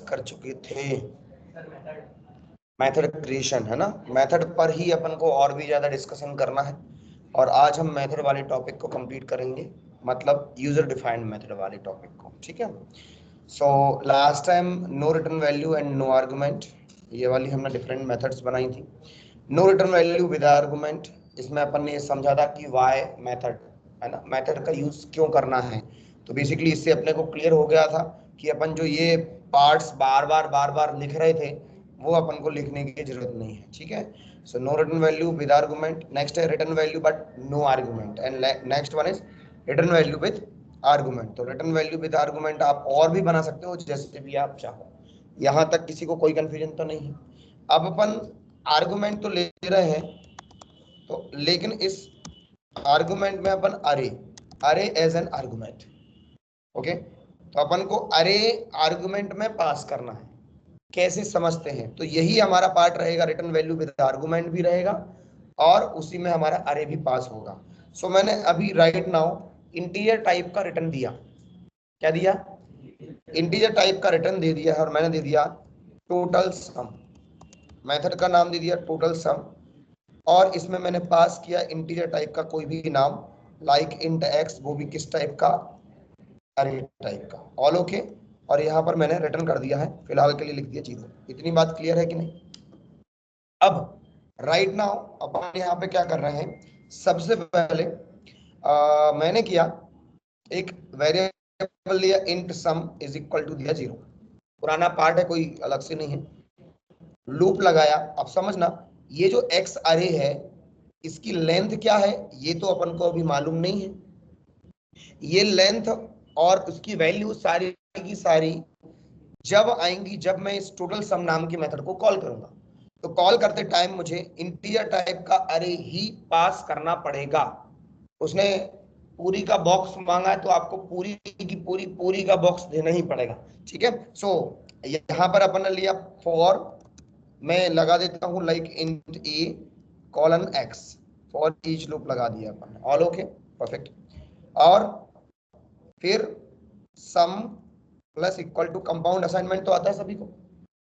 कर चुके थे, मेथड क्रिएशन, है ना। मेथड पर ही अपन को और भी ज्यादा डिस्कशन करना है, और आज हम मेथड वाले टॉपिक को कंप्लीट करेंगे, मतलब यूजर डिफाइंड मेथड वाले टॉपिक को, ठीक है। So last time no return value and no argument, ये वाली हमने डिफरेंट मेथड्स बनाई थी। No return value with argument, इसमें अपन ने ये समझा था कि वाई मेथड, है ना, मेथड का यूज क्यों करना है। तो बेसिकली इससे अपने को क्लियर हो गया था कि अपन जो ये पार्ट्स बार बार लिख रहे थे वो अपन को लिखने की जरूरत नहीं है, ठीक है। So no return value with argument, next है return value but no argument, and next one is return value with argument. तो रिटर्न वैल्यू विद आर्गुमेंट आप और भी बना सकते हो जैसे भी आप चाहो, यहाँ तक किसी को कोई कंफ्यूजन तो नहीं है। अब अपन आर्गुमेंट तो ले रहे हैं, तो लेकिन इस आर्गुमेंट में अपन अरे एज एन आर्गुमेंट, ओके। तो अपन को अरे आर्गुमेंट में पास करना है, कैसे समझते हैं, तो यही हमारा पार्ट रहेगा, रिटर्न वैल्यू विद आर्गुमेंट भी रहेगा और उसी में हमारा अरे भी पास होगा। सो मैंने अभी राइट नाउ इंटीजर टाइप का रिटर्न दिया, क्या दिया, इंटीजर टाइप का रिटर्न दे दिया है, और मैंने दे दिया टोटल सम, मेथड का नाम दे दिया टोटल सम, और इसमें मैंने पास किया इंटीजर टाइप का कोई भी नाम, लाइक इंट एक्स, वो भी किस टाइप का, अरे टाइप का, ऑल ओके। और यहाँ पर मैंने रिटर्न कर दिया है, फिलहाल के लिए लिख दिया जीरो। इतनी बात क्लियर है कि नहीं। अब राइट नाउ अपन यहाँ पे क्या कर रहे हैं, सबसे पहले मैंने किया एक वेरिएबल लिया, int sum is equal to दिया जीरो, पुराना पार्ट है, कोई अलग से नहीं है। लूप लगाया, अब समझना ये जो एक्स अरे है इसकी लेंथ क्या है ये तो अपन को अभी मालूम नहीं है, ये लेंथ और उसकी वैल्यू सारी की सारी जब आएंगी जब मैं इस टोटल सम नाम की मेथड को कॉल करूंगा। तो कॉल करते टाइम मुझे इंटीजर टाइप का अरे ही पास करना पड़ेगा। उसने पूरी का बॉक्स मांगा है तो आपको पूरी की पूरी का बॉक्स देना ही पड़ेगा, ठीक है। सो यहाँ पर अपन ने लिया फॉर, मैं लगा देता हूँ like int a colon x, for each loop लगा दिया अपन, ऑल ओके परफेक्ट। और फिर sum plus equal to, compound assignment तो आता है सभी को,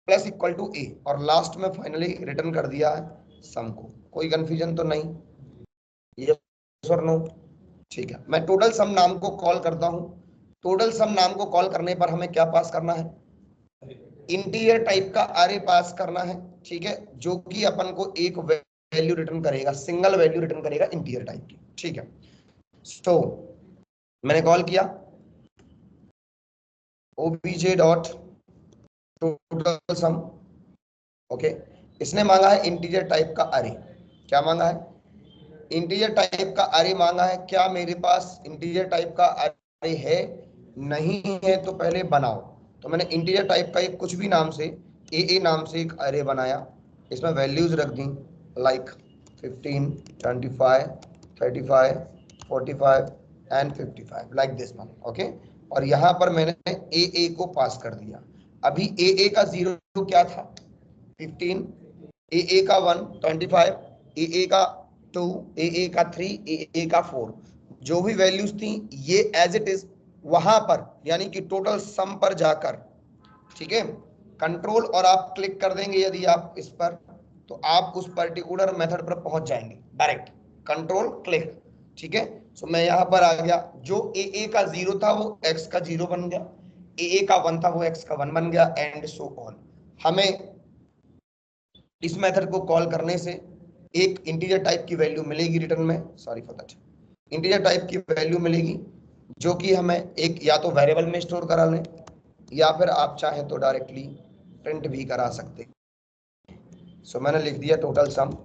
प्लस इक्वल टू ए, और लास्ट में फाइनली रिटर्न कर दिया है सम को। कोई कंफ्यूजन तो नहीं, यस और नो, ठीक है। मैं टोटल सम नाम को कॉल करता हूं, टोटल सम नाम को कॉल करने पर हमें क्या पास करना है, इंटीजर टाइप का अरे पास करना है, ठीक है, जो कि अपन को एक वैल्यू रिटर्न करेगा, सिंगल वैल्यू रिटर्न करेगा इंटीजर टाइप की, ठीक है। तो मैंने कॉल किया obj dot total sum, okay. इसने मांगा है इंटीजर टाइप का अरे, क्या मांगा है, इंटीजर टाइप का अरे मांगा है। क्या मेरे पास इंटीजर टाइप का अरे है, नहीं है तो पहले बनाओ। तो मैंने इंटीजर टाइप का एक कुछ भी नाम से ए नाम से एक अरे बनाया, इसमें वैल्यूज रख दी like 15 25 35 45 and 55 like this one, okay. और यहाँ पर मैंने ए को पास कर दिया। अभी ए का जीरो क्या था 15, ए का 1 25, ए का 2, ए का 3, ए का 4, जो भी वैल्यूज थी ये एज इट इज वहां पर, यानी कि टोटल सम पर जाकर, ठीक है, कंट्रोल और आप क्लिक कर देंगे यदि आप इस पर, तो आप उस पर्टिकुलर मेथड पर पहुंच जाएंगे डायरेक्ट, कंट्रोल क्लिक, ठीक है। सो मैं यहां पर आ गया, जो ए का जीरो था वो एक्स का जीरो बन गया, ए का 1 था वो एक्स का 1 बन गया, एंड सो ऑन। हमें इस मेथड को कॉल करने से एक इंटीजर टाइप की वैल्यू मिलेगी रिटर्न में, sorry for that, integer type की वैल्यू मिलेगी जो कि हमें एक या तो वेरिएबल में स्टोर करा लें या फिर आप चाहें तो डायरेक्टली प्रिंट भी करा सकते। सो मैंने लिख दिया total sum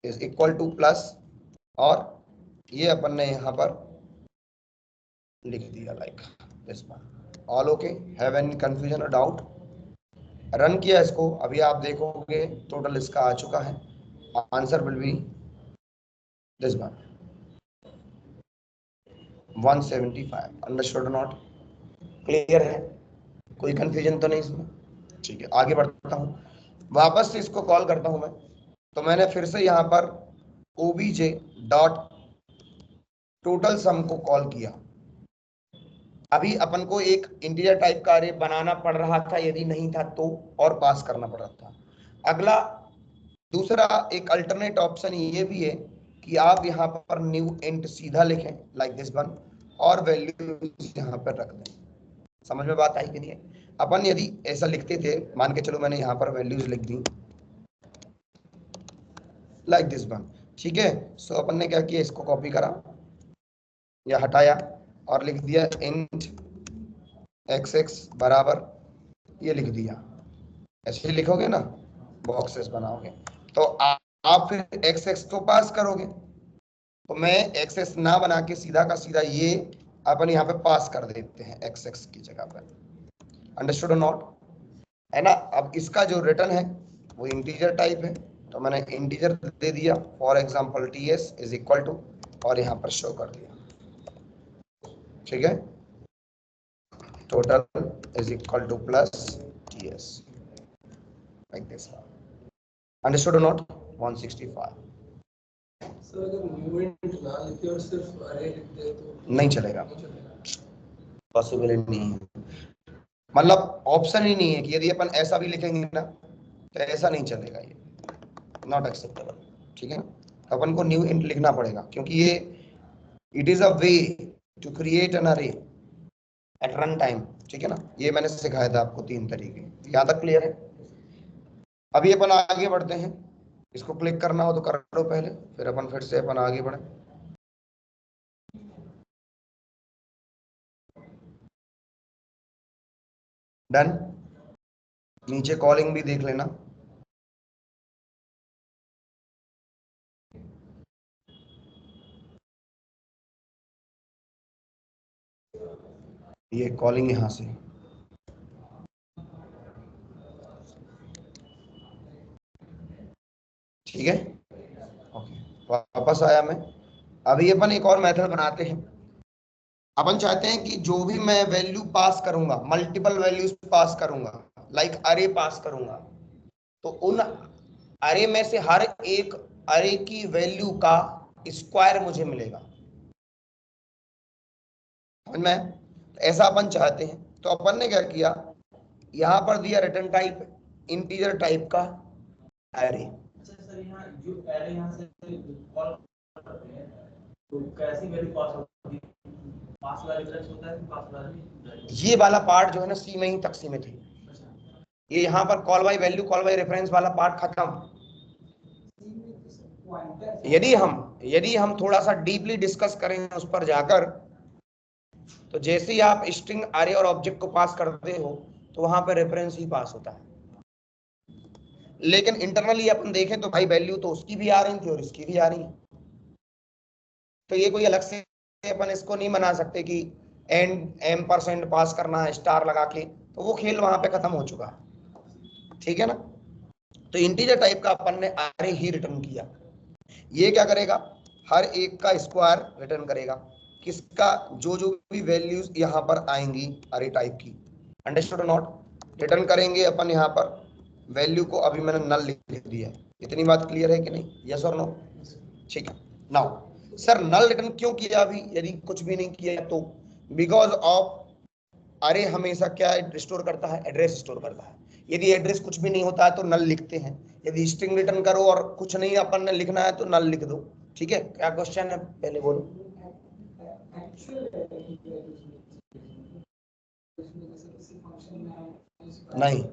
is equal to plus, और ये अपन ने यहाँ पर लिख दिया like this one, all okay. Have any confusion और डाउट। रन किया इसको, अभी आप देखोगे टोटल इसका आ चुका है, answer will be this one 175, understood not, clear है, कोई कंफ्यूजन तो नहीं इसमें, ठीक है। आगे बढ़ता हूँ, वापस से इसको कॉल करता हूं मैं। तो मैंने फिर से यहाँ पर obj डॉट टोटल सम को कॉल किया, अभी अपन को एक इंटीजर टाइप का अरे बनाना पड़ रहा था, यदि नहीं था तो, और पास करना पड़ रहा था। अगला दूसरा एक अल्टरनेट ऑप्शन ये भी है कि आप यहाँ पर न्यू इंट सीधा लिखें लाइक दिस वन, और वैल्यू यहाँ पर रख दें। समझ में बात आई कि नहीं है? अपन यदि ऐसा लिखते थे, मान के चलो मैंने यहाँ पर वैल्यूज लिख दी लाइक दिस वन, ठीक है। सो अपन ने क्या किया, इसको कॉपी करा या हटाया और लिख दिया इंट एक्स एक्स बराबर, ये लिख दिया। ऐसे ही लिखोगे ना, बॉक्सेस बनाओगे, तो आप फिर एक्स एक्स तो पास करोगे। तो मैं एक्स एक्स ना बना के सीधा का सीधा ये अपन यहाँ पे पास कर देते हैं एक्स एक्स की जगह पर। अंडरस्टूड और नॉट, है ना? अब इसका जो रिटर्न है वो इंटीजर टाइप है, तो मैंने इंटीजर दे दिया, for example T S is equal to, और यहाँ पर शो कर दिया, ठीक है, total is equal to plus T S, like this. Understood और नॉट? 165। सर अगर न्यू इंट ना लिखे और सिर्फ अरे लिख दे तो नहीं चलेगा, पॉसिबिलिटी नहीं है, मतलब ऑप्शन ही नहीं है कि यदि अपन ऐसा भी लिखेंगे ना तो ऐसा नहीं चलेगा, ये नॉट एक्सेप्टेबल, ठीक है ना? अपन को न्यू इंट लिखना पड़ेगा, क्योंकि ये it is a way to create an array at run time, ठीक है ना? ये मैंने सिखाया था आपको 3 तरीके, यहाँ तक क्लियर है? अभी अपन आगे बढ़ते हैं, इसको क्लिक करना हो तो कर लो पहले, फिर अपन फिर से अपन आगे बढ़े। डन। नीचे कॉलिंग भी देख लेना, ये कॉलिंग यहां से, ठीक है, ओके, वापस आया मैं। अभी अपन एक और मेथड बनाते हैं। अपन चाहते हैं कि जो भी मैं वैल्यू पास करूंगा, मल्टीपल वैल्यूज पास करूंगा, लाइक अरे पास करूंगा, तो उन अरे में से हर एक अरे की वैल्यू का स्क्वायर मुझे मिलेगा, समझ में? ऐसा अपन चाहते हैं, तो अपन ने क्या किया, यहां पर दिया रिटर्न टाइप इंटीजर टाइप का अरे। अच्छा सर, यहाँ जो एरे यहाँ से कॉल करते हैं तो कैसी वैल्यू पास होती है? पास वाला रेफरेंस होता है कि पास वाला? ये वाला पार्ट जो है ना सी में ही तक सीमित है, ये यहाँ पर call by value call by reference वाला पार्ट खत्म। यदि हम थोड़ा सा डीपली डिस्कस करें उस पर जाकर, तो जैसे ही आप स्ट्रिंग अरे और ऑब्जेक्ट को पास करते हो तो वहां पर रेफरेंस ही पास होता है, लेकिन इंटरनली अपन देखें तो भाई वैल्यू तो उसकी भी आ रही थी और इसकी भी आ रही है, तो ये कोई अलग से अपन इसको नहीं बना सकते कि एंड M% पास करना है स्टार लगा के, तो वो खेल वहां पे खत्म हो चुका है, ठीक है ना? तो इंटीजर टाइप का अपन ने अरे ही रिटर्न किया, ये क्या करेगा, हर एक का स्क्वायर रिटर्न करेगा, किसका, जो जो भी वैल्यूज यहाँ पर आएंगी अरे टाइप की। Understood not? रिटर्न करेंगे अपन यहाँ पर वैल्यू को, अभी मैंने नल लिख दिया, इतनी बात क्लियर है कि नहीं? यस और नो? ठीक है। नाउ सर नल रिटर्न क्यों किया अभी, यदि कुछ भी नहीं किया तो? बिकॉज ऑफ अरे हमेशा क्या स्टोर करता है, एड्रेस स्टोर करता है। यदि एड्रेस कुछ भी नहीं होता है तो नल लिखते हैं, यदि स्ट्रिंग रिटर्न करो और कुछ नहीं अपन ने लिखना है तो नल लिख दो, ठीक है? क्या क्वेश्चन है पहले बोलो। नहीं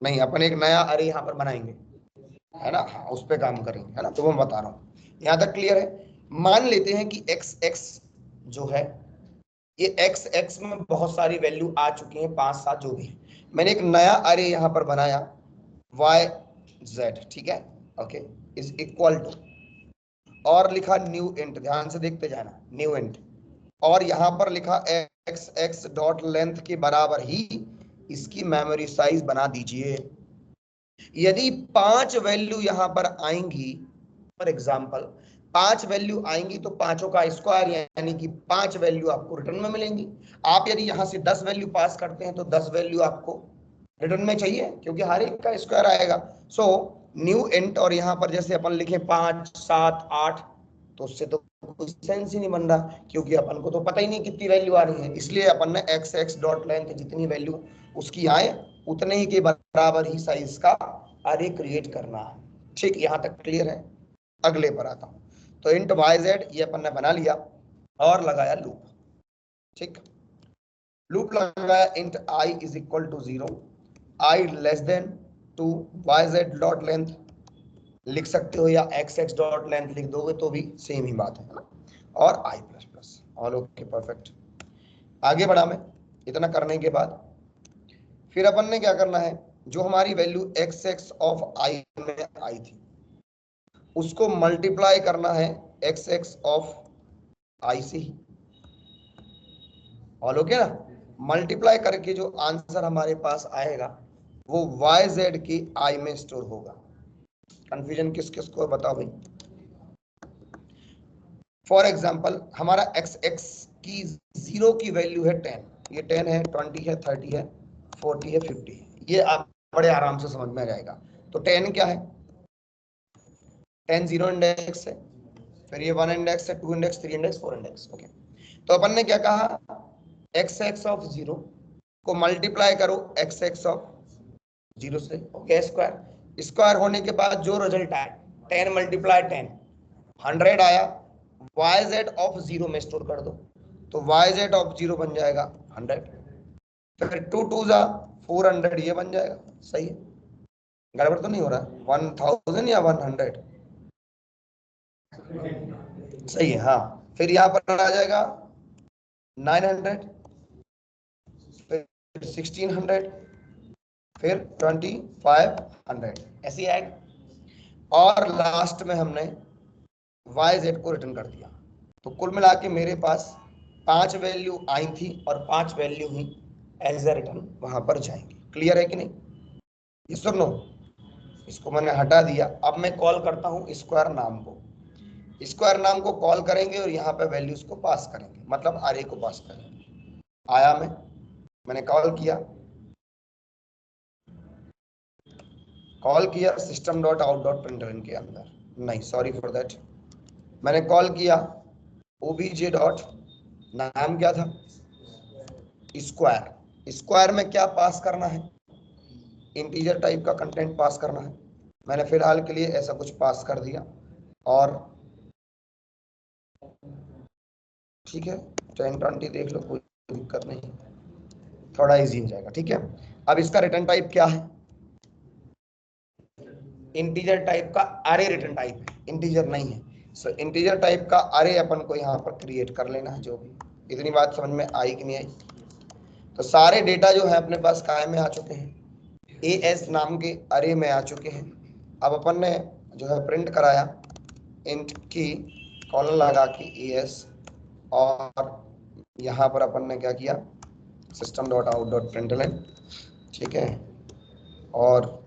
नहीं, अपन एक नया अरे यहाँ पर बनाएंगे, है ना? हाँ, उस पर काम करेंगे, है ना? तो मैं बता रहा हूँ, यहाँ तक क्लियर है? मान लेते हैं कि एक्स एक्स जो है, ये एक्स एक्स में बहुत सारी वैल्यू आ चुकी हैं, 5-7 जो भी है। मैंने एक नया अरे यहाँ पर बनाया वाई जेड, ठीक है, ओके, इज इक्वल टू, और लिखा न्यू इंट, ध्यान से देखते जाना, न्यू इंट, और यहाँ पर लिखा एक्स एक्स डॉट लेंथ के बराबर ही इसकी मेमोरी साइज बना दीजिए। यदि 5 वैल्यू यहाँ पर आएंगी, फॉर एग्जाम्पल 5 वैल्यू आएंगी तो पांचों का स्क्वायर, यानी कि 5 वैल्यू आपको रिटर्न में मिलेंगी। आप यदि यहाँ से 10 वैल्यू पास करते हैं तो 10 वैल्यू आपको रिटर्न में चाहिए, क्योंकि हर एक का स्क्वायर आएगा। सो न्यू इंट, और यहाँ पर जैसे अपन लिखे 5 7 8, तो उससे तो कोई सेंस ही नहीं बन रहा, क्योंकि अपन को तो पता ही नहीं कितनी वैल्यू आ रही है। इसलिए अपन ने एक्स एक्स डॉट लेंथ जितनी वैल्यू उसकी आए उतने ही के बराबर ही साइज का अरे क्रिएट करना है। ठीक, यहाँ तक क्लियर है? अगले पर आता हूँ। तो इंट वाई जेड ये अपन ने बना लिया और लगाया लूप। ठीक, लूप लगाया int I is equal to 0, I less than two Y Z dot length लिख सकते हो, या एक्स एक्स डॉट लेंथ लिख दोगे तो भी सेम ही बात है ना, और i plus plus. All okay, perfect. आगे बढ़ा मैं। इतना करने के बाद फिर अपन ने क्या करना है, जो हमारी वैल्यू एक्स एक्स ऑफ आई में आई थी उसको मल्टीप्लाई करना है एक्स एक्स ऑफ आई से ही। ऑल ओके ना? मल्टीप्लाई करके जो आंसर हमारे पास आएगा वो वाई जेड की आई में स्टोर होगा। कंफ्यूजन किस किस को बताओ भाई। फॉर एग्जाम्पल हमारा एक्स एक्स की 0 की वैल्यू है 10, ये 10 है, 20 है, 30 है, 40 है, 50 है, ये आप बड़े आराम से समझ में आ जाएगा। तो 10 क्या है, 10 0 इंडेक्स है, फिर ये 1 इंडेक्स है, 2 इंडेक्स, 3 इंडेक्स, 4 इंडेक्स। ओके, तो अपन ने क्या कहा, एक्स एक्स ऑफ 0 को मल्टीप्लाई करो एक्स एक्स ऑफ 0 से, ओके, स्क्वायर। स्क्वायर होने के बाद जो रिजल्ट आया 10 मल्टीप्लाई 10 100 आया, वाई जेड ऑफ 0 में स्टोर कर दो, तो वाई जेड ऑफ 0 बन जाएगा 100। फिर 2 2 जा 400 ये बन जाएगा। सही है, गड़बड़ तो नहीं हो रहा? 1000 या 100? सही है, हाँ। फिर यहाँ पर आ जाएगा 900, फिर 1600, फिर 2500, ऐसे आएगा। और लास्ट में हमने वाई जेड को रिटर्न कर दिया। तो कुल मिला के मेरे पास 5 वैल्यू आई थी और 5 वैल्यू ही एज ए रिटर्न वहां पर जाएंगी। क्लियर है कि नहीं? ये सुन लो, इसको मैंने हटा दिया। अब मैं कॉल करता हूँ स्क्वायर नाम को। स्क्वायर नाम को कॉल करेंगे और यहाँ पे वैल्यूज को पास करेंगे, मतलब अरे को पास करेंगे। आया मैंने कॉल किया system dot out dot println के अंदर, नहीं सॉरी फॉर दैट, मैंने कॉल किया ओबीजे डॉट, नाम क्या था, स्क्वायर। स्क्वायर में क्या पास करना है, इंटीजर टाइप का कंटेंट पास करना है। मैंने फिलहाल के लिए ऐसा कुछ पास कर दिया और ठीक है, 10 20 देख लो, कोई दिक्कत नहीं, थोड़ा इजी हो जाएगा। ठीक है, अब इसका रिटर्न टाइप क्या है, इंटीजर टाइप का अरे रिटर्न टाइप है, इंटीजर नहीं है। सो इंटीजर टाइप का अरे अपन को यहाँ पर क्रिएट कर लेना है। जो भी, इतनी बात समझ में आई कि नहीं आई? तो सारे डेटा जो है अपने पास काय में आ चुके हैं, एएस नाम के अरे में आ चुके हैं। अब अपन ने जो है प्रिंट कराया इंट की कॉलन लगा के एएस, और यहाँ पर अपन ने क्या किया, system dot out dot println, ठीक है, और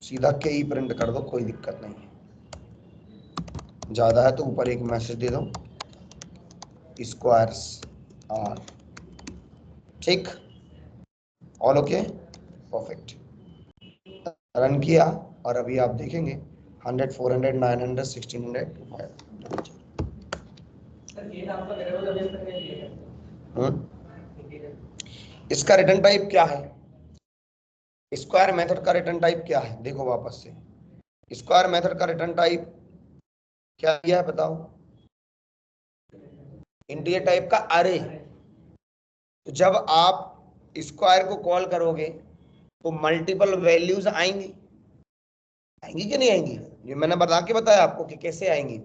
सीधा के ही प्रिंट कर दो, कोई दिक्कत नहीं है। ज़्यादा है तो ऊपर एक मैसेज दे दो, स्क्वायर्स आर, ठीक, ऑल ओके, परफेक्ट। रन किया और अभी आप देखेंगे 100 400 900 1600 इसका रिटर्न टाइप क्या है, स्क्वायर मेथड का रिटर्न टाइप क्या है? देखो वापस से, स्क्वायर मेथड का रिटर्न टाइप क्या दिया है बताओ, इंटीजर टाइप का अरे। तो जब आप स्क्वायर को कॉल करोगे तो मल्टीपल वैल्यूज आएंगी, आएंगी कि नहीं आएंगी? ये मैंने बता के बताया आपको कि कैसे आएंगी।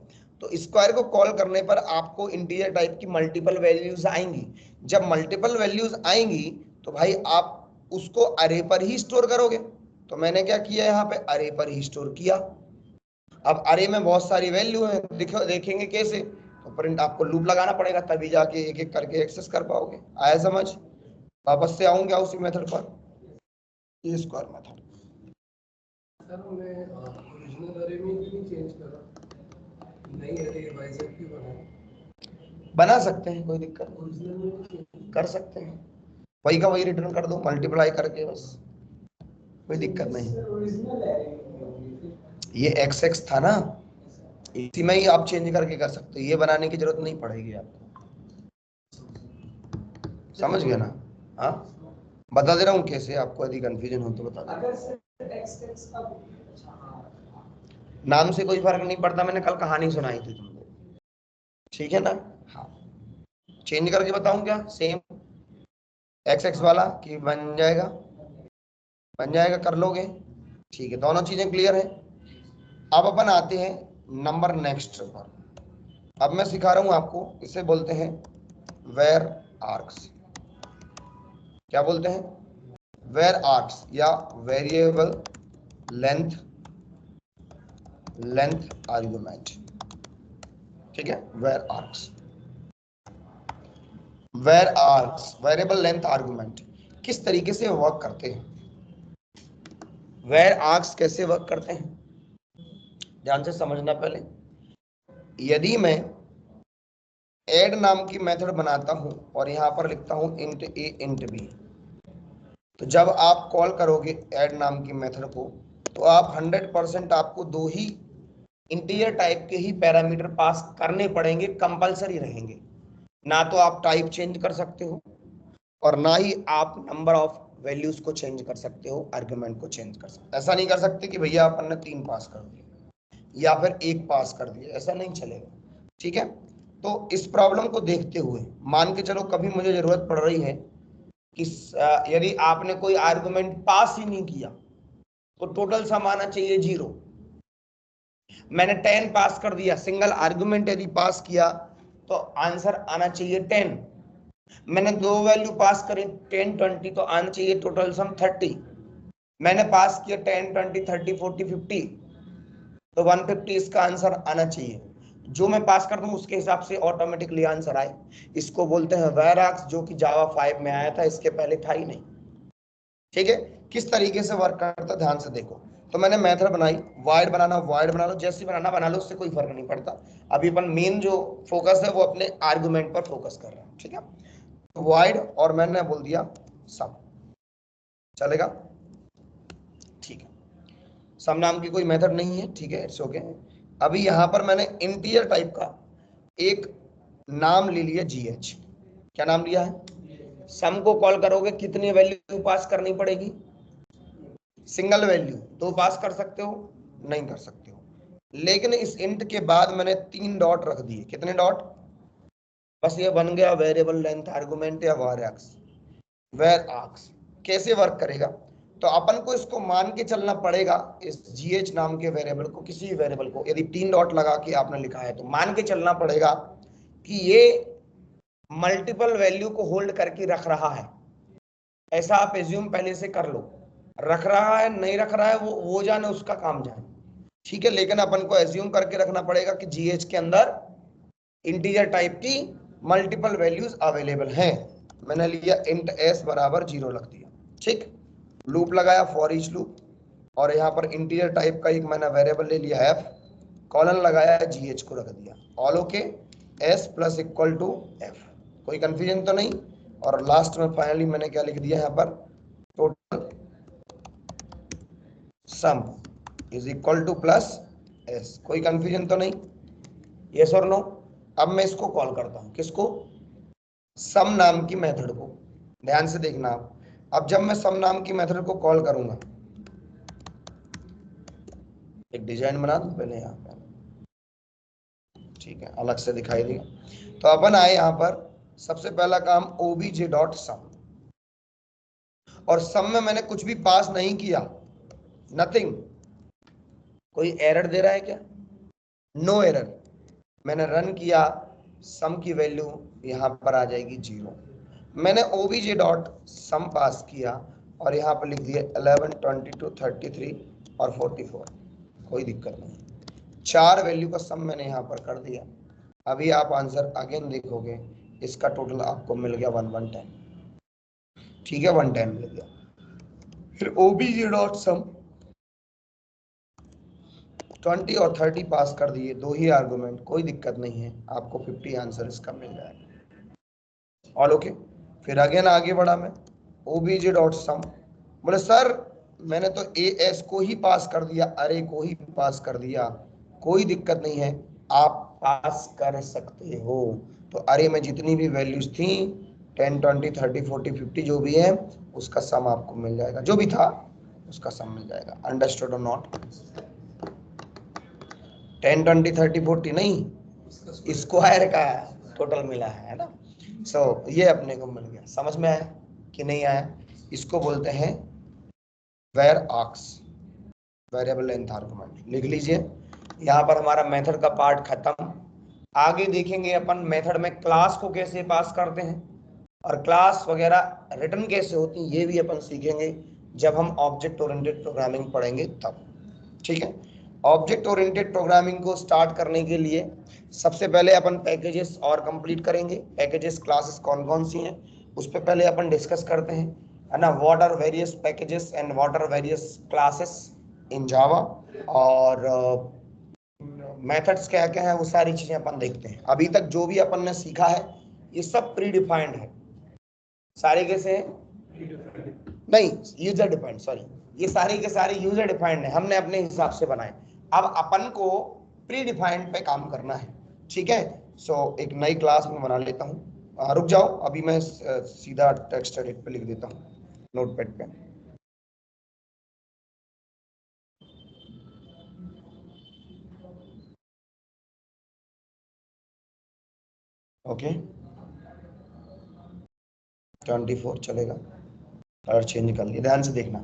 तो स्क्वायर को कॉल करने पर आपको इंटीजर टाइप की मल्टीपल वैल्यूज आएंगी। जब मल्टीपल वैल्यूज आएंगी तो भाई आप उसको अरे पर ही स्टोर करोगे। तो मैंने क्या किया, यहाँ पे अरे पर ही स्टोर किया। अब अरे में बहुत सारी वैल्यू है, देखेंगे कैसे, तो प्रिंट आपको लूप लगाना पड़ेगा, तभी जाके एक एक करके एक्सेस कर पाओगे। आया समझ? वापस से आऊंगा उसी मेथड पर, ये स्क्वायर मेथड। सर मैं ओरिजिनल अरे में क्यों चेंज करा, नहीं अरे वाइजेड क्यों बना सकते हैं, कोई दिक्कत नहीं, कर सकते हैं, वही का वही रिटर्न कर दो मल्टीप्लाई करके, बस कोई दिक्कत नहीं। ये एक्स एक्स था ना, इसी में ही आप चेंज करके कर सकते हो, ये बनाने की जरूरत नहीं पड़ेगी आपको। समझ गए ना? हाँ, बता दे रहा हूँ कैसे, आपको यदि कंफ्यूजन हो तो बता दे। अगर सर x का नाम से कोई फर्क नहीं पड़ता, मैंने कल कहानी सुनाई थी तुमको, ठीक है ना? हाँ, चेंज करके बताऊं क्या? सेम x वाला कि बन जाएगा? बन जाएगा, कर लोगे? ठीक है, दोनों चीजें क्लियर है। अब अपन आते हैं नंबर नेक्स्ट पर। अब मैं सिखा रहा हूं आपको, इसे बोलते हैं वेर आर्क्स। क्या बोलते हैं? वेर आर्क्स या वेरिएबल लेंथ आर्गुमेंट। ठीक है, var args. Variable length argument किस तरीके से वर्क करते हैं, वेर आर्क्स कैसे वर्क करते हैं, ध्यान से समझना। पहले यदि मैं ऐड नाम की मेथड बनाता हूं और यहां पर लिखता हूं इंट ए इंट बी, तो जब आप कॉल करोगे ऐड नाम की मेथड को, तो आप 100% आपको दो ही इंटीजर टाइप के ही पैरामीटर पास करने पड़ेंगे, कंपलसरी रहेंगे। ना तो आप टाइप चेंज कर सकते हो और ना ही आप नंबर ऑफ वैल्यूज को चेंज कर सकते हो, आर्गुमेंट को चेंज कर सकते। ऐसा नहीं कर सकते कि भैया अपन ने 3 पास कर दिया या फिर 1 पास कर दिया, ऐसा नहीं चलेगा। ठीक है, तो इस प्रॉब्लम को देखते हुए मान के चलो कभी मुझे जरूरत पड़ रही है कि यदि आपने कोई आर्गुमेंट पास ही नहीं किया तो टोटल सम आना चाहिए 0। मैंने 10 पास कर दिया, सिंगल आर्गुमेंट यदि पास किया तो आंसर आना चाहिए 10। मैंने 2 वैल्यू पास करी 10 20 तो आना चाहिए टोटल सम 30। मैंने पास किया 10 20 30 40 50 तो 150 इसका आंसर आना चाहिए। जो मैं पास कर दूं उसके हिसाब से ऑटोमेटिकली आंसर आए। इसको बोलते हैं वेर आर्क्स, जो कि जावा 5 में आया था, इसके पहले था ही नहीं। ठीक है, किस तरीके से वर्क करता ध्यान से देखो। तो मैंने मेथड बनाई, वाइड बनाना वाइड बना लो, जैसे बनाना बना लो, उससे कोई फर्क नहीं पड़ता। अभी अपन मेन जो फोकस है वो अपने आर्गुमेंट पर फोकस कर रहे हैं। ठीक है, तो वाइड और मैंने बोल दिया सम, चलेगा? ठीक है, सम नाम की कोई मेथड नहीं है, ठीक है, इट्स ओके। अभी यहां पर मैंने इंटीजर टाइप का एक नाम ले लिया GH। क्या नाम लिया है? सम को कॉल करोगे कितनी वैल्यू पास करनी पड़ेगी? Single value. 2 पास कर सकते हो? नहीं कर सकते हो। लेकिन इस इंट के बाद मैंने 3 डॉट रख दिए। कितने डॉट? बस ये बन गया वेरिएबल लेंथ आर्गुमेंट या वेर आर्क्स। कैसे वर्क करेगा? तो अपन को इसको मान के चलना पड़ेगा, इस GH नाम के वेरिएबल को, किसी भी वेरिएबल को यदि 3 डॉट लगा के आपने लिखा है तो मान के चलना पड़ेगा कि ये मल्टीपल वैल्यू को होल्ड करके रख रहा है। ऐसा आप एज्यूम पहले से कर लो। रख रहा है नहीं रख रहा है वो जाने, उसका काम जाने। ठीक है, लेकिन अपन को एज्यूम करके रखना पड़ेगा कि GH के अंदर इंटीजर टाइप की मल्टीपल वैल्यूज अवेलेबल हैं। मैंने लिया इंट s बराबर 0 रख दिया। ठीक, लूप लगाया, फॉर ईच लूप, और यहाँ पर इंटीजर टाइप का एक मैंने वेरिएबल ले लिया f, कॉलन लगाया, GH को रख दिया। All okay, s plus equal to f। कोई कंफ्यूजन तो नहीं? और लास्ट में फाइनली मैंने क्या लिख दिया यहाँ पर? Total sum is equal to plus s। कोई कंफ्यूजन तो नहीं? यस और नो? अब मैं इसको कॉल करता हूं, किसको? सम नाम की मेथड को। ध्यान से देखना आप, अब जब मैं सम नाम की मेथड को कॉल करूंगा, एक डिजाइन बना दूं पहले यहाँ पर, ठीक है, अलग से दिखाई देगा। तो अपन आए यहाँ पर, सबसे पहला काम obj.sum, और सम में मैंने कुछ भी पास नहीं किया, नथिंग। कोई एरर दे रहा है क्या? No error. मैंने रन किया, सम की वैल्यू यहाँ पर आ जाएगी 0। मैंने obj.sum पास किया और यहाँ पर लिख दिया 11 22 33 और 44। कोई दिक्कत नहीं, 4 वैल्यू का सम मैंने यहाँ पर कर दिया। अभी आप आंसर अगेन देखोगे, इसका टोटल आपको मिल गया 110। ठीक है, 110 मिल गया। फिर obj.sum 20 और 30 पास कर दिए, 2 ही आर्गुमेंट, कोई दिक्कत नहीं है, आपको 50 आंसर इसका मिल जाएगा। All okay. फिर अगेन आगे बढ़ा मैं, obj.sum, बोले सर मैंने तो as को ही पास कर दिया, अरे को ही पास कर दिया, कोई दिक्कत नहीं है, आप पास कर सकते हो। तो अरे में जितनी भी वैल्यूज थी 10 20 30 40 50 जो भी है उसका सम आपको मिल जाएगा, जो भी था उसका सम मिल जाएगा। अंडरस्टूड और नॉट? 10 20 30 40 नहीं, स्क्वायर का टोटल मिला है ना। सो ये अपने को मिल गया। समझ में आया कि नहीं आया? इसको बोलते हैं var args, variable length argument. लिख लीजिए। यहाँ पर हमारा मेथड का पार्ट खत्म। आगे देखेंगे अपन मेथड में क्लास को कैसे पास करते हैं और क्लास वगैरह रिटर्न कैसे होती है, ये भी अपन सीखेंगे जब हम ऑब्जेक्ट ओरिएंटेड प्रोग्रामिंग पढ़ेंगे तब। ठीक है। ऑब्जेक्ट ओरिएंटेड प्रोग्रामिंग को स्टार्ट करने के लिए सबसे पहले अपन पैकेजेस और कंप्लीट करेंगे। पैकेजेस क्लासेस कौन कौन सी हैं उस पर पहले अपन डिस्कस करते हैं, है ना। What are various packages and what are various classes in Java, और मेथड्स क्या क्या है वो सारी चीजें अपन देखते हैं। अभी तक जो भी अपन ने सीखा है ये सब प्री डिफाइंड है। सारे कैसे नहीं, यूजर डिफाइंड, सॉरी, ये सारी के सारे यूजर डिफाइंड है, हमने अपने हिसाब से बनाए। अब अपन को प्री डिफाइंड पे काम करना है। ठीक है। सो एक नई क्लास में बना लेता हूँ। रुक जाओ, अभी मैं सीधा टेक्स्ट एडिट पे लिख देता हूँ नोटपैड पे। ओके 24 चलेगा, कलर चेंज कर लिया, ध्यान से देखना।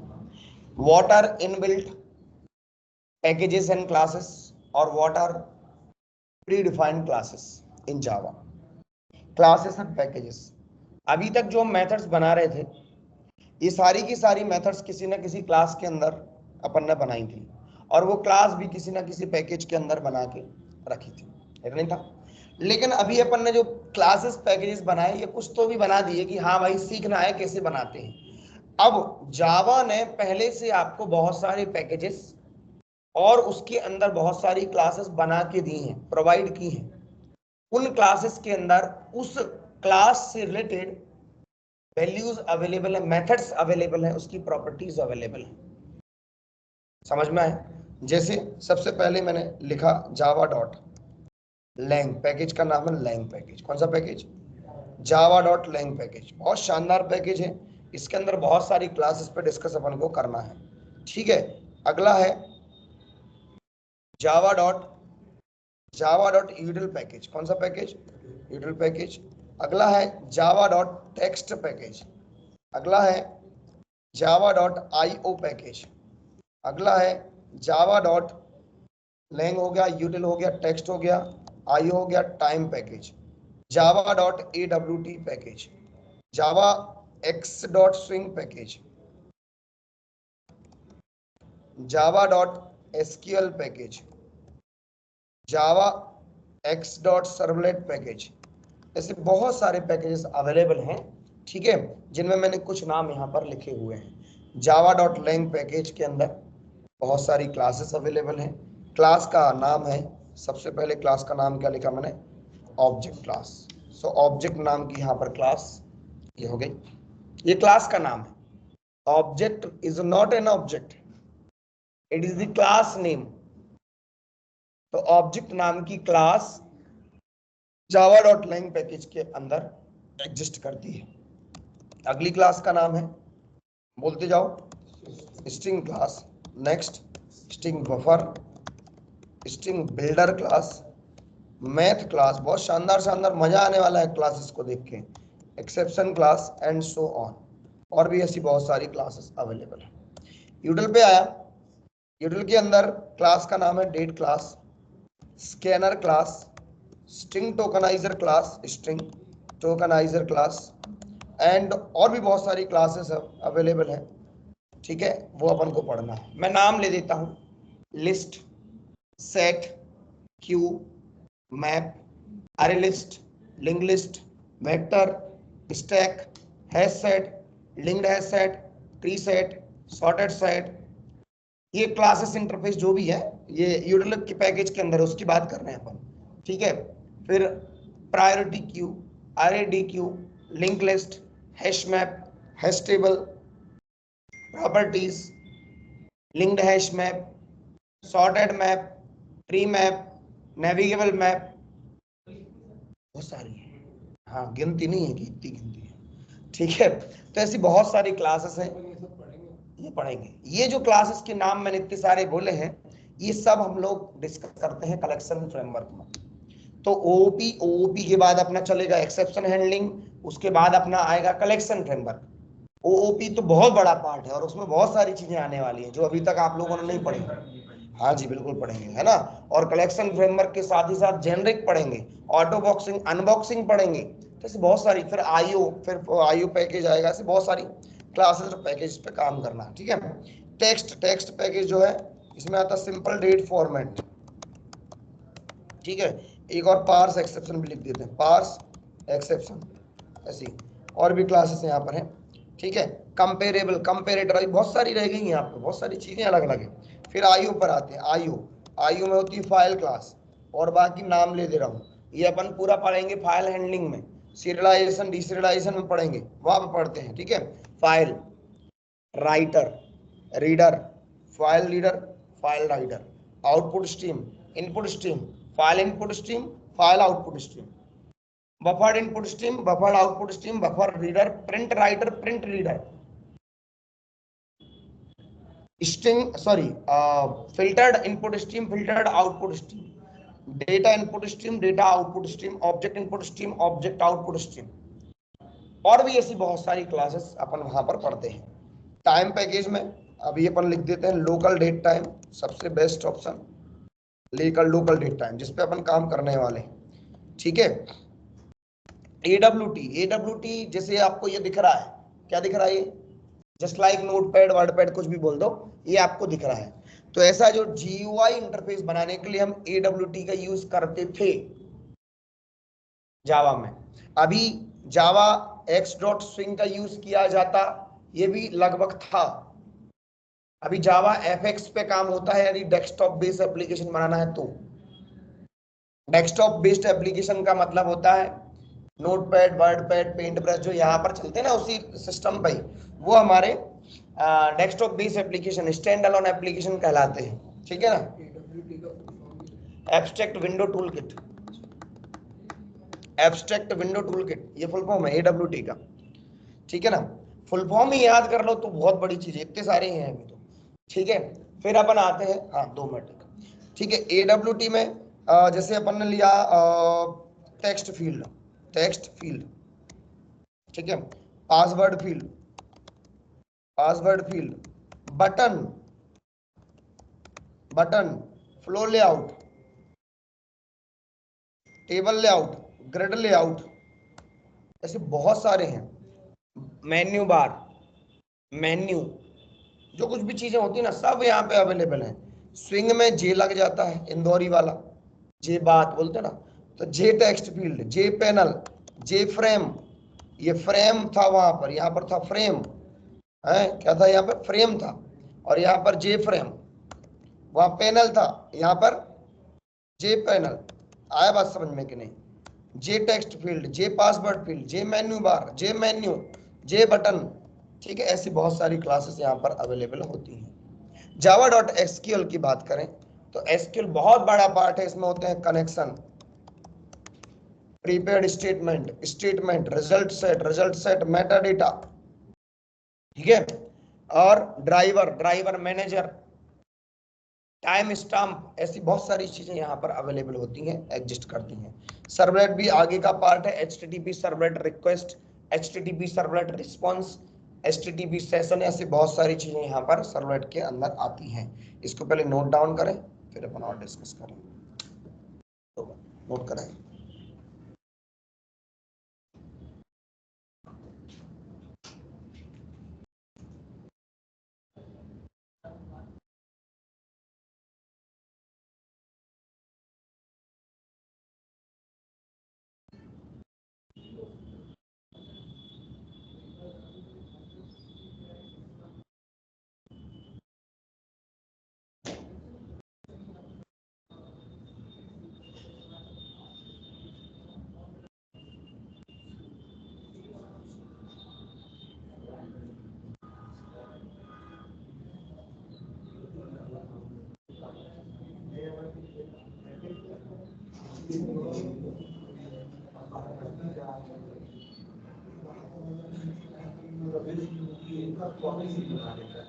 What are inbuilt packages and classes और what are predefined classes in Java. Classes and packages, अभी तक जो मेथड्स बना रहे थे ये सारी की सारी मेथड्स किसी ना किसी क्लास के अंदर अपन ने बनाई थी, और वो क्लास भी किसी ना किसी पैकेज के अंदर बना के रखी थी, है नहीं था। लेकिन अभी अपन ने जो क्लासेस पैकेजेस बनाए ये कुछ तो भी बना दिए कि हाँ भाई सीखना है कैसे बनाते हैं। अब जावा ने पहले से आपको बहुत सारे पैकेजेस और उसके अंदर बहुत सारी क्लासेस बना के दी हैं, प्रोवाइड की हैं। उन क्लासेस के अंदर उस क्लास से रिलेटेड वैल्यूज अवेलेबल है, मेथड्स अवेलेबल है, उसकी प्रॉपर्टीज अवेलेबल है। समझ में आए? जैसे सबसे पहले मैंने लिखा जावा डॉट लैंग, पैकेज का नाम है लैंग पैकेज। कौन सा package? Java dot lang package. बहुत शानदार पैकेज है, इसके अंदर बहुत सारी क्लासेस पे डिस्कस अपन को करना है। ठीक है। अगला है जावा डॉट यूडल पैकेज। कौन सा पैकेज? यूडल पैकेज। अगला है जावा डॉट टेक्स्ट पैकेज। अगला है जावा डॉट आईओ पैकेज। अगला है जावा डॉट लैंग हो गया, यूटिल हो गया, टेक्स्ट हो गया, आईओ हो गया, time package. Java dot AWT package, जावा x dot swing package, Java dot SQL package, जावा एक्स डॉट सर्वलेट पैकेज। ऐसे बहुत सारे पैकेजेस अवेलेबल हैं। ठीक है, जिनमें मैंने कुछ नाम यहाँ पर लिखे हुए हैं। जावा डॉट लैंग पैकेज के अंदर बहुत सारी क्लासेस अवेलेबल हैं। क्लास का नाम है, सबसे पहले क्लास का नाम क्या लिखा मैंने? Object class. सो ऑब्जेक्ट नाम की यहाँ पर क्लास ये हो गई, ये क्लास का नाम है। Object is not an object, it is the class name. तो ऑब्जेक्ट नाम की class Java dot lang package के अंदर एग्जिस्ट करती है। अगली क्लास का नाम है, बोलते जाओ, string class. Next string buffer, string builder class, math class, बहुत शानदार शानदार, मजा आने वाला है क्लासेस को देख के, exception class and so on. और भी ऐसी बहुत सारी क्लासेस अवेलेबल है। यूडल पे आया, यूडल के अंदर क्लास का नाम है date class, scanner class, string tokenizer class, string tokenizer class, and और भी बहुत सारी क्लासेस अवेलेबल है। ठीक है, वो अपन को पढ़ना है। मैं नाम ले देता हूं, लिस्ट, सेट, क्यू, मैप, अरे list, link list, vector, stack, hash set, linked hash set, tree set, sorted set. ये क्लासेस इंटरफेस जो भी है ये यूडल के पैकेज के अंदर है, उसकी बात कर रहे हैं अपन। ठीक है। फिर प्रायोरिटी क्यू, अरे D Q, link list, hash map, hash table, properties, linked hash map, sorted map, tree map, navigable map, बहुत सारी है। हाँ, गिनती नहीं है कि इतनी गिनती है, ठीक है। तो ऐसी बहुत सारी क्लासेस हैं, ये सब पढ़ेंगे। ये पढ़ेंगे। ये जो क्लासेस के नाम मैंने इतने सारे बोले हैं, ये सब हम लोग डिस्कस करते हैं कलेक्शन फ्रेमवर्क में। तो ओओपी, ओओपी के बाद अपना चलेगा एक्सेप्शन हैंडलिंग, उसके बाद अपना आएगा कलेक्शन फ्रेमवर्क। ओओपी तो बहुत बड़ा पार्ट है और उसमें बहुत सारी चीजें आने वाली हैं जो अभी तक आप लोगों ने नहीं पढ़ी। हाँ जी, बिल्कुल पढ़ेंगे, है ना। और कलेक्शन फ्रेमवर्क के साथ ही साथ जेनरिक पढ़ेंगे, ऑटो बॉक्सिंग, अनबॉक्सिंग पढ़ेंगे। तो ऐसे बहुत सारी, फिर आईओ, फिर आईओ पैकेज आएगा। ऐसे बहुत सारी क्लासेस और पैकेज पे काम करना है, ठीक है। टेक्स्ट, टेक्स्ट पैकेज जो है इसमें आता है सिंपल डेट फॉर्मेट, ठीक है। एक और पार्स एक्सेप्शन भी लिख देते हैं, पार्स एक्सेप्शन। ऐसी और भी क्लासेस यहाँ पर हैं, ठीक है। कंपेरेबल, कंपेरेटर, बहुत सारी रह गई हैं आपको, बहुत सारी चीजें अलग अलग है। फिर आईओ पर आते हैं। आईओ, आईओ में होती है फाइल क्लास, और बाकी नाम ले दे रहा हूँ। ये अपन पूरा पढ़ेंगे फाइल हैंडलिंग में, सीरियलाइजेशन डिसीरियलाइजेशन में पढ़ेंगे, वहां पर पढ़ते हैं, ठीक है। File writer, reader, file reader, file writer, output stream, input stream, file input stream, file output stream, buffer input stream, buffer output stream, buffer reader, print writer, print reader, string, sorry, filtered input stream, filtered output stream, data input stream, data output stream, object input stream, object output stream. और भी ऐसी बहुत सारी classes अपन वहां पर पढ़ते हैं। Time package में अभी अपन लिख देते हैं लोकल डेट टाइम, सबसे बेस्ट ऑप्शन, लेकर लोकल डेट टाइम, जिसपे अपन काम करने वाले हैं, ठीक है। एडब्ल्यूटी, एडब्ल्यूटी जैसे आपको ये दिख रहा है, क्या दिख रहा है, ये जस्ट लाइक नोटपैड, वर्डपैड, कुछ भी बोल दो, ये आपको दिख रहा है। तो ऐसा जो जीयूआई इंटरफेस बनाने के लिए हम एडब्ल्यूटी का यूज करते थे जावा में। अभी जावा एक्स डॉट स्विंग का यूज किया जाता, ये भी लगभग था। अभी जावा एफएक्स पे काम होता है, यदि डेस्कटॉप बेस्ड एप्लीकेशन बनाना है तो। डेस्कटॉप बेस्ड एप्लीकेशन का मतलब होता है नोटपैड, वर्डपैड, पेंट ब्रश, जो यहाँ पर चलते हैं ना उसी सिस्टम पे, वो हमारे desktop based application, stand alone application कहलाते हैं, ठीक है ना। AWT का full form abstract window tool kit, abstract window tool kit, ये फुल फॉर्म है एडब्ल्यूटी का, ठीक है ना। फुल फॉर्म ही याद कर लो तो बहुत बड़ी चीज है, इतने सारे हैं अभी तो, ठीक है। फिर अपन आते हैं, हाँ 2 मिनट, ठीक है। एडब्ल्यूटी में जैसे अपन ने लिया टेक्स्ट फील्ड, टेक्स्ट फील्ड, ठीक है। Password field, password field, button, button, flow layout, table layout, grid layout, ऐसे बहुत सारे हैं। मेन्यू बार, मेन्यू, जो कुछ भी चीजें होती है ना सब यहाँ पे अवेलेबल है। स्विंग में जे लग जाता है, इंदौरी वाला जे बात बोलते हैं ना, तो जे टेक्स्ट फील्ड, जे पैनल, जे फ्रेम, ये फ्रेम था वहां पर, यहाँ पर था फ्रेम, है क्या था, यहाँ पर फ्रेम था, और यहाँ पर जे फ्रेम, वहां पैनल था, यहाँ पर जे पैनल। आया बात समझ में कि नहीं। जे टेक्स्ट फील्ड, जे पासवर्ड फील्ड, जे मेन्यू बार, जे मेन्यू, जे बटन, ठीक है। ऐसी बहुत सारी क्लासेस यहाँ पर अवेलेबल होती हैं। जावा डॉट एसक्यूएल की बात करें तो एसक्यूएल बहुत बड़ा पार्ट है, इसमें होते हैं connection, prepaid statement, statement, result set, Meta data, ठीक है। और driver, driver manager, time stamp, ऐसी बहुत सारी चीजें यहाँ पर अवेलेबल होती हैं, एग्जिस्ट करती हैं। सर्वलेट भी आगे का पार्ट है, HTTP servlet request, HTTP servlet response, HTTP session, ऐसी बहुत सारी चीजें यहाँ पर सर्वलेट के अंदर आती हैं। इसको पहले नोट डाउन करें, फिर अपन और डिस्कस करें। तो नोट करें। कॉपी से बना देता है।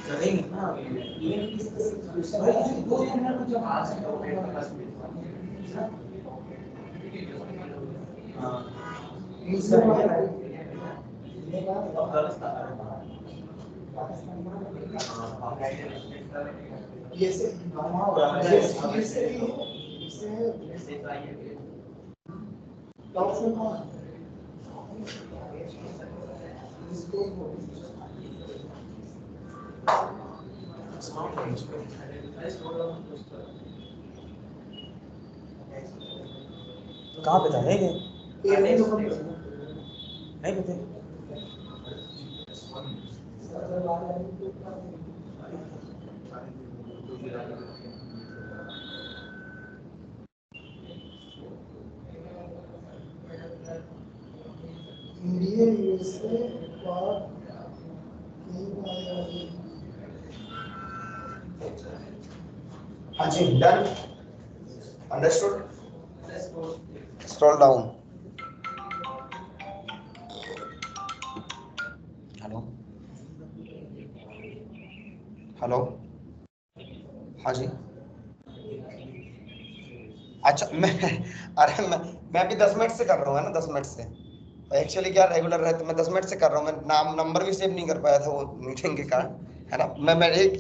करेंगे ना कहाँ पे था है नहीं पता। हाँ जी, done, understood. Scroll down. Hello hello, हाँ जी। अच्छा अरे मैं भी 10 मिनट से कर रहा हूँ, है ना, 10 मिनट से। एक्चुअली क्या रेगुलर रहते, मैं 10 मिनट से कर रहा हूँ, मैं नाम नंबर भी सेव नहीं कर पाया था वो मीटिंग के कारण, है ना। मैं एक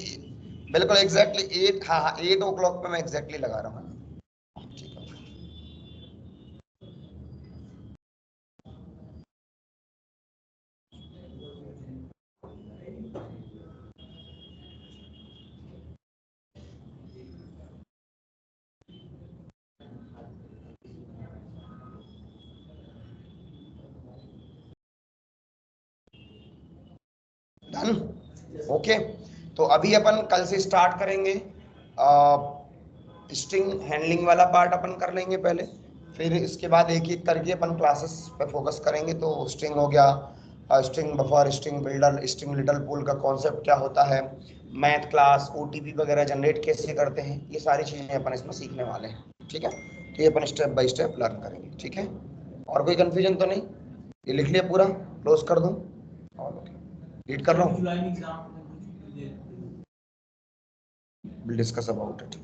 बिल्कुल एग्जैक्टली 8, हाँ हाँ 8 ओ क्लॉक पे मैं एग्जैक्टली लगा रहा हूँ। ठीक है। Done, okay. तो अभी अपन कल से स्टार्ट करेंगे, स्ट्रिंग हैंडलिंग वाला पार्ट अपन कर लेंगे पहले, फिर इसके बाद एक एक करके अपन क्लासेस पे फोकस करेंगे। तो स्ट्रिंग हो गया, string buffer, string builder, string little pool का कॉन्सेप्ट क्या होता है, मैथ क्लास, ओटीपी वगैरह जनरेट कैसे करते हैं, ये सारी चीजें अपन इसमें सीखने वाले हैं। ठीक है, तो ये अपन स्टेप बाय स्टेप लर्न करेंगे। ठीक है, और कोई कंफ्यूजन तो नहीं? ये लिख लिया पूरा, क्लोज कर दूं और रीड कर रहा हूँ, जुलाई में exam will discuss about it.